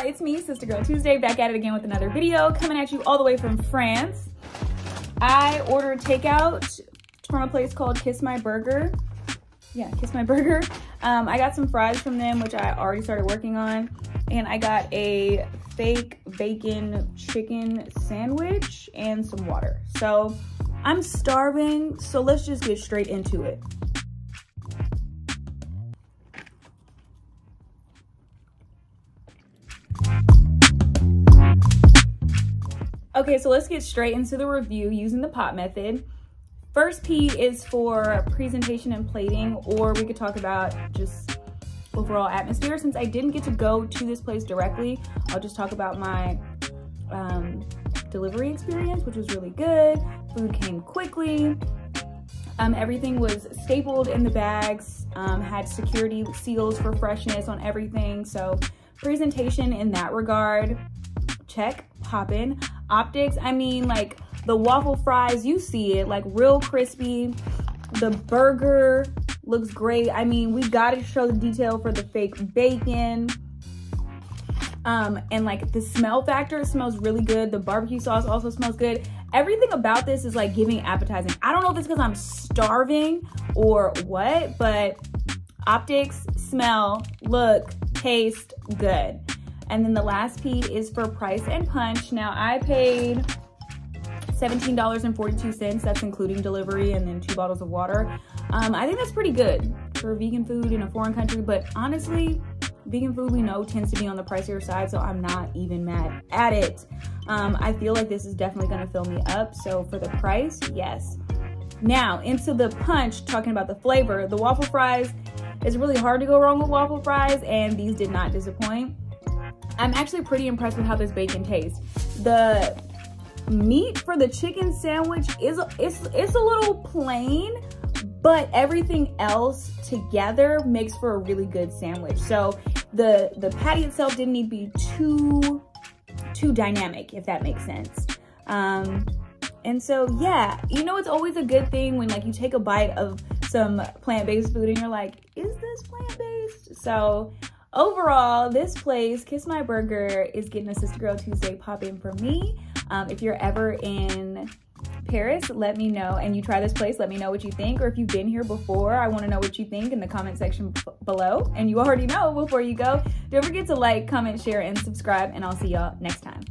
it's me, Sister Girl Tuesday, back at it again with another video, coming at you all the way from France. I ordered takeout from a place called Kiss My Burger. Yeah, Kiss My Burger. I got some fries from them, which I already started working on, and I got a fake bacon chicken sandwich and some water. So I'm starving, so let's just get straight into it. Okay, so let's get straight into the review using the pot method. First P is for presentation and plating, or we could talk about just overall atmosphere. Since I didn't get to go to this place directly, I'll just talk about my delivery experience, which was really good. Food came quickly. Everything was stapled in the bags, had security seals for freshness on everything. So presentation in that regard, check, poppin'. Optics, I mean, like the waffle fries, you see it, like real crispy. The burger looks great. I mean, we gotta show the detail for the fake bacon. And like the smell factor smells really good. The barbecue sauce also smells good. Everything about this is like giving appetizing. I don't know if it's because I'm starving or what, but optics, smell, look, taste good. And then the last P is for price and punch. Now I paid $17.42. That's including delivery and then 2 bottles of water. I think that's pretty good for vegan food in a foreign country, but honestly, vegan food we know tends to be on the pricier side, so I'm not even mad at it. I feel like this is definitely gonna fill me up, so for the price, yes. Now, into the punch, talking about the flavor, the waffle fries, it's really hard to go wrong with waffle fries, and these did not disappoint. I'm actually pretty impressed with how this bacon tastes. The meat for the chicken sandwich is it's a little plain, but everything else together makes for a really good sandwich. So the patty itself didn't need to be too dynamic, if that makes sense. And so yeah, you know, it's always a good thing when like you take a bite of some plant-based food and you're like, is this plant-based? So overall, this place, Kiss My Burger, is getting a Sister Girl Tuesday pop-in for me. If you're ever in Paris, let me know, and you try this place, let me know what you think. Or if you've been here before, I want to know what you think in the comment section below. And you already know before you go. Don't forget to like, comment, share, and subscribe, and I'll see y'all next time.